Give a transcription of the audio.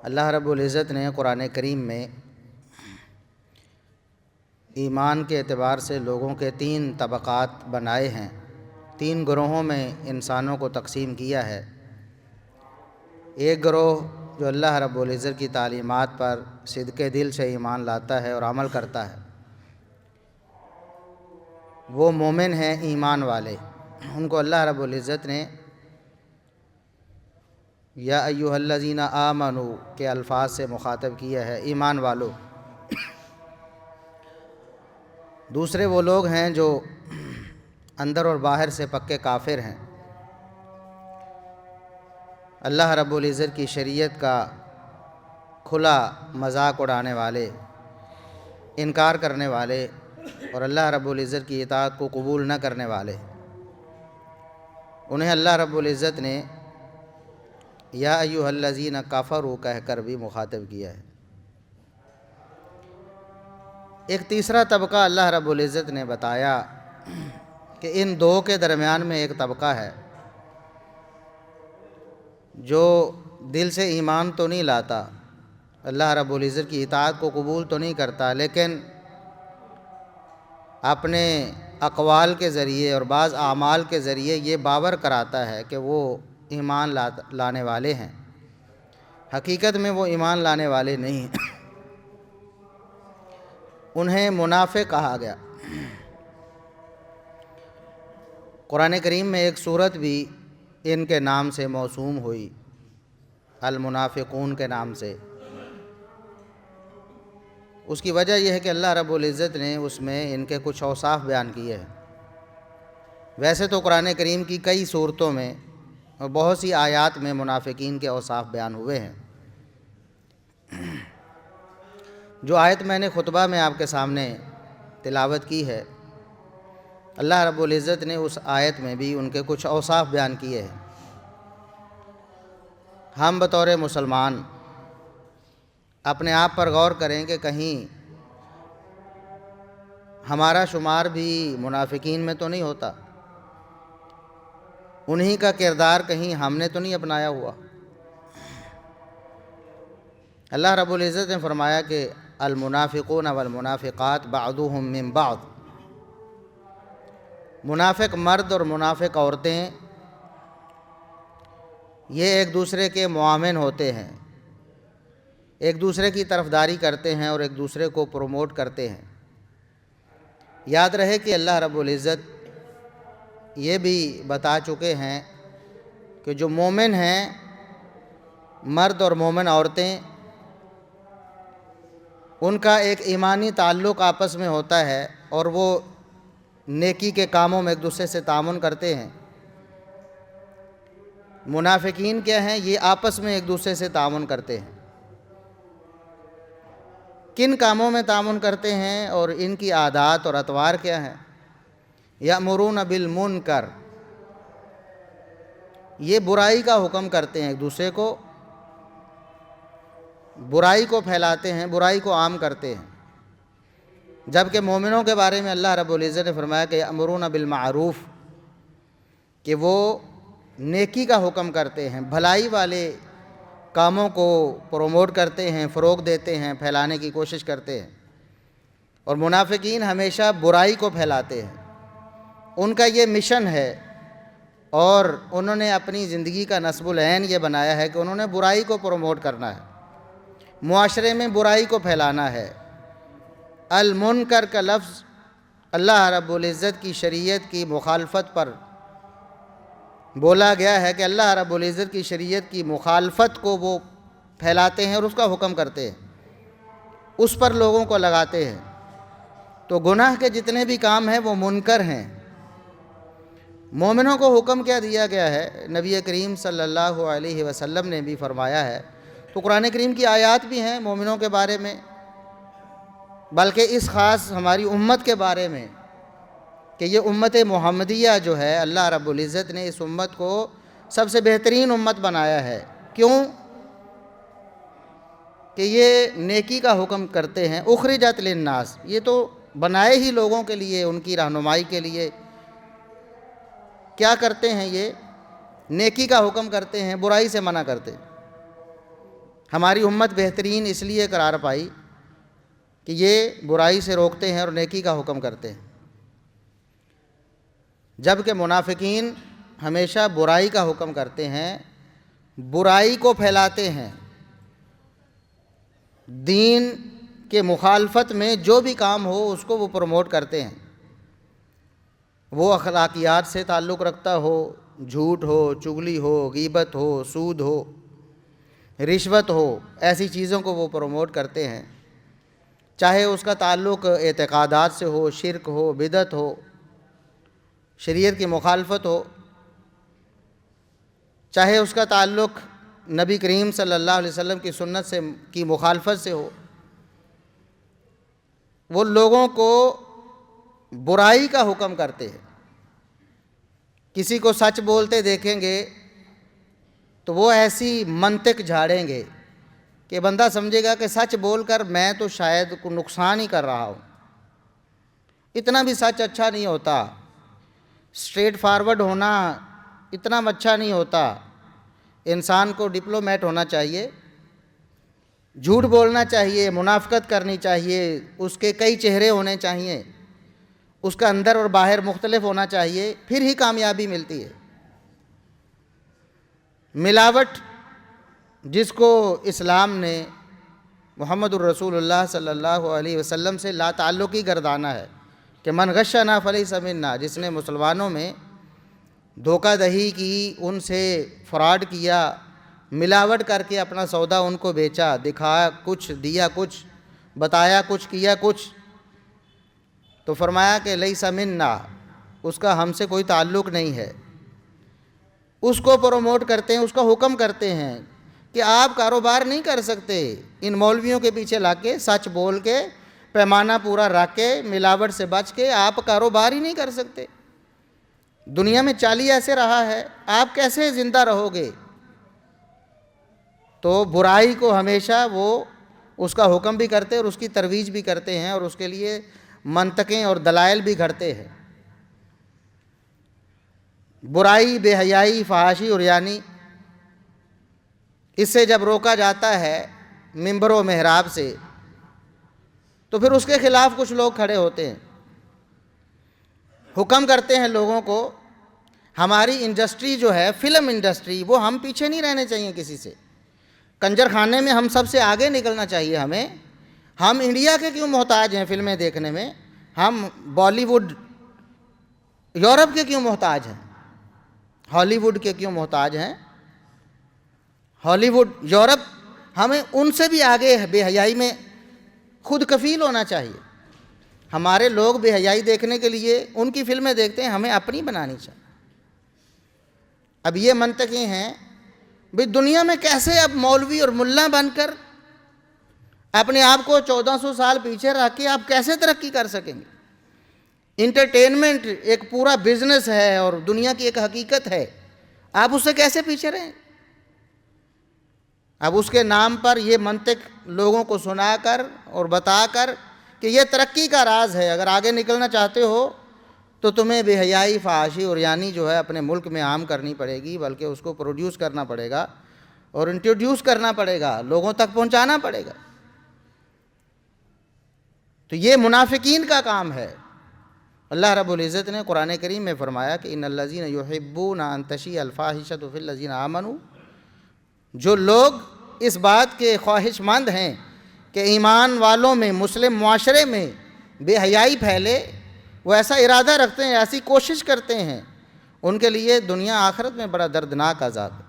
اللہ رب العزت نے قرآن کریم میں ایمان کے اعتبار سے لوگوں کے 3 طبقات بنائے ہیں، 3 گروہوں میں انسانوں کو تقسیم کیا ہے۔ ایک گروہ جو اللہ رب العزت کی تعلیمات پر صدق دل سے ایمان لاتا ہے اور عمل کرتا ہے، وہ مومن ہیں، ایمان والے۔ ان کو اللہ رب العزت نے یا ایھا الذین آمنوا کے الفاظ سے مخاطب کیا ہے، ایمان والو۔ دوسرے وہ لوگ ہیں جو اندر اور باہر سے پکے کافر ہیں، اللہ رب العزت کی شریعت کا کھلا مذاق اڑانے والے، انکار کرنے والے اور اللہ رب العزت کی اطاعت کو قبول نہ کرنے والے۔ انہیں اللہ رب العزت نے یا ایھا الذین کفروا کہہ کر بھی مخاطب کیا ہے۔ ایک تیسرا طبقہ اللہ رب العزت نے بتایا کہ ان 2 کے درمیان میں ایک طبقہ ہے جو دل سے ایمان تو نہیں لاتا، اللہ رب العزت کی اطاعت کو قبول تو نہیں کرتا، لیکن اپنے اقوال کے ذریعے اور بعض اعمال کے ذریعے یہ باور کراتا ہے کہ وہ ایمان لانے والے ہیں، حقیقت میں وہ ایمان لانے والے نہیں ہیں۔ انہیں منافق کہا گیا۔ قرآن کریم میں ایک سورت بھی ان کے نام سے موسوم ہوئی، المنافقون کے نام سے۔ اس کی وجہ یہ ہے کہ اللہ رب العزت نے اس میں ان کے کچھ اوصاف بیان کیے ہیں۔ ویسے تو قرآن کریم کی کئی صورتوں میں اور بہت سی آیات میں منافقین کے اوصاف بیان ہوئے ہیں۔ جو آیت میں نے خطبہ میں آپ کے سامنے تلاوت کی ہے، اللہ رب العزت نے اس آیت میں بھی ان کے کچھ اوصاف بیان کیے ہیں۔ ہم بطور مسلمان اپنے آپ پر غور کریں کہ کہیں ہمارا شمار بھی منافقین میں تو نہیں ہوتا، انہی کا کردار کہیں ہم نے تو نہیں اپنایا ہوا۔ اللہ رب العزت نے فرمایا کہ المنافقون والمنافقات بعضهم من بعض، منافق مرد اور منافق عورتیں یہ ایک دوسرے کے معاون ہوتے ہیں، ایک دوسرے کی طرفداری کرتے ہیں اور ایک دوسرے کو پروموٹ کرتے ہیں۔ یاد رہے کہ اللہ رب العزت یہ بھی بتا چکے ہیں کہ جو مومن ہیں، مرد اور مومن عورتیں، ان کا ایک ایمانی تعلق آپس میں ہوتا ہے اور وہ نیکی کے کاموں میں ایک دوسرے سے تعاون کرتے ہیں۔ منافقین کیا ہیں؟ یہ آپس میں ایک دوسرے سے تعاون کرتے ہیں۔ کن کاموں میں تعاون کرتے ہیں اور ان کی عادات اور اطوار کیا ہیں؟ یأمرون بالمنکر، یہ برائی کا حکم کرتے ہیں، ایک دوسرے کو برائی کو پھیلاتے ہیں، برائی کو عام کرتے ہیں۔ جبکہ مومنوں کے بارے میں اللہ رب العزت نے فرمایا کہ یأمرون بالمعروف، کہ وہ نیکی کا حکم کرتے ہیں، بھلائی والے کاموں کو پروموٹ کرتے ہیں، فروغ دیتے ہیں، پھیلانے کی کوشش کرتے ہیں۔ اور منافقین ہمیشہ برائی کو پھیلاتے ہیں، ان کا یہ مشن ہے، اور انہوں نے اپنی زندگی کا نصب العین یہ بنایا ہے کہ انہوں نے برائی کو پروموٹ کرنا ہے، معاشرے میں برائی کو پھیلانا ہے۔ المنکر کا لفظ اللہ رب العزت کی شریعت کی مخالفت پر بولا گیا ہے کہ اللہ رب العزت کی شریعت کی مخالفت کو وہ پھیلاتے ہیں اور اس کا حکم کرتے ہیں، اس پر لوگوں کو لگاتے ہیں۔ تو گناہ کے جتنے بھی کام ہیں وہ منکر ہیں۔ مومنوں کو حکم کیا دیا گیا ہے؟ نبی کریم صلی اللہ علیہ وسلم نے بھی فرمایا ہے، تو قرآن کریم کی آیات بھی ہیں مومنوں کے بارے میں، بلکہ اس خاص ہماری امت کے بارے میں کہ یہ امت محمدیہ جو ہے، اللہ رب العزت نے اس امت کو سب سے بہترین امت بنایا ہے۔ کیوں؟ کہ یہ نیکی کا حکم کرتے ہیں۔ اخرجت للناس، یہ تو بنائے ہی لوگوں کے لیے، ان کی رہنمائی کے لیے۔ کیا کرتے ہیں یہ؟ نیکی کا حکم کرتے ہیں، برائی سے منع کرتے ہیں۔ ہماری امت بہترین اس لیے قرار پائی کہ یہ برائی سے روکتے ہیں اور نیکی کا حکم کرتے ہیں، جبکہ منافقین ہمیشہ برائی کا حکم کرتے ہیں، برائی کو پھیلاتے ہیں، دین کے مخالفت میں جو بھی کام ہو اس کو وہ پروموٹ کرتے ہیں، وہ اخلاقیات سے تعلق رکھتا ہو، جھوٹ ہو، چغلی ہو، غیبت ہو، سود ہو، رشوت ہو، ایسی چیزوں کو وہ پروموٹ کرتے ہیں، چاہے اس کا تعلق اعتقادات سے ہو، شرک ہو، بدعت ہو، شریعت کی مخالفت ہو، چاہے اس کا تعلق نبی کریم صلی اللہ علیہ وسلم کی سنت سے کی مخالفت سے ہو۔ وہ لوگوں کو برائی کا حکم کرتے ہیں۔ کسی کو سچ بولتے دیکھیں گے تو وہ ایسی منطق جھاڑیں گے کہ بندہ سمجھے گا کہ سچ بول کر میں تو شاید کو نقصان ہی کر رہا ہوں، اتنا بھی سچ اچھا نہیں ہوتا، اسٹریٹ فارورڈ ہونا اتنا اچھا نہیں ہوتا، انسان کو ڈپلومیٹ ہونا چاہیے، جھوٹ بولنا چاہیے، منافقت کرنی چاہیے، اس کے کئی چہرے ہونے چاہیے، اس کا اندر اور باہر مختلف ہونا چاہیے، پھر ہی کامیابی ملتی ہے۔ ملاوٹ جس کو اسلام نے محمد الرسول اللہ صلی اللہ علیہ وسلم سے لا تعلقی گردانا ہے کہ من غشنا فلیس منا، جس نے مسلمانوں میں دھوکہ دہی کی، ان سے فراڈ کیا، ملاوٹ کر کے اپنا سودا ان کو بیچا، دکھایا کچھ، دیا کچھ، بتایا کچھ، کیا کچھ، تو فرمایا کہ لیس منا، اس کا ہم سے کوئی تعلق نہیں ہے۔ اس کو پروموٹ کرتے ہیں، اس کا حکم کرتے ہیں کہ آپ کاروبار نہیں کر سکتے ان مولویوں کے پیچھے لا کے، سچ بول کے، پیمانہ پورا رکھ کے، ملاوٹ سے بچ کے آپ کاروبار ہی نہیں کر سکتے۔ دنیا میں چالی ایسے رہا ہے، آپ کیسے زندہ رہو گے؟ تو برائی کو ہمیشہ وہ اس کا حکم بھی کرتے اور اس کی ترویج بھی کرتے ہیں، اور اس کے لیے منطقیں اور دلائل بھی گھڑتے ہیں۔ برائی، بے حیائی، فحاشی اور یعنی اس سے جب روکا جاتا ہے منبر و محراب سے، تو پھر اس کے خلاف کچھ لوگ کھڑے ہوتے ہیں، حکم کرتے ہیں لوگوں کو۔ ہماری انڈسٹری جو ہے، فلم انڈسٹری، وہ ہم پیچھے نہیں رہنے چاہیے کسی سے، کنجر خانے میں ہم سب سے آگے نکلنا چاہیے ہمیں۔ ہم انڈیا کے کیوں محتاج ہیں فلمیں دیکھنے میں؟ ہم بالی ووڈ یورپ کے کیوں محتاج ہیں؟ ہالی ووڈ کے کیوں محتاج ہیں؟ ہالی ووڈ یورپ، ہمیں ان سے بھی آگے بے حیائی میں خود کفیل ہونا چاہیے۔ ہمارے لوگ بے حیائی دیکھنے کے لیے ان کی فلمیں دیکھتے ہیں، ہمیں اپنی بنانی چاہیے۔ اب یہ منطقیں ہیں بھئی دنیا میں کیسے اب مولوی اور ملا بن کر اپنے آپ کو 1400 سال پیچھے رکھ کے آپ کیسے ترقی کر سکیں گے؟ انٹرٹینمنٹ ایک پورا بزنس ہے اور دنیا کی ایک حقیقت ہے، آپ اس سے کیسے پیچھے رہیں؟ اب اس کے نام پر یہ منطق لوگوں کو سنا کر اور بتا کر کہ یہ ترقی کا راز ہے، اگر آگے نکلنا چاہتے ہو تو تمہیں بے حیائی، فحاشی اور یعنی جو ہے اپنے ملک میں عام کرنی پڑے گی، بلکہ اس کو پروڈیوس کرنا پڑے گا اور انٹروڈیوس کرنا پڑے گا، لوگوں تک پہنچانا پڑے گا۔ تو یہ منافقین کا کام ہے۔ اللہ رب العزت نے قرآن کریم میں فرمایا کہ ان الذین یحبون ان تشیع الفاحشۃ فی الذین آمنوا، جو لوگ اس بات کے خواہش مند ہیں کہ ایمان والوں میں، مسلم معاشرے میں بے حیائی پھیلے، وہ ایسا ارادہ رکھتے ہیں، ایسی کوشش کرتے ہیں، ان کے لیے دنیا آخرت میں بڑا دردناک عذاب ہے۔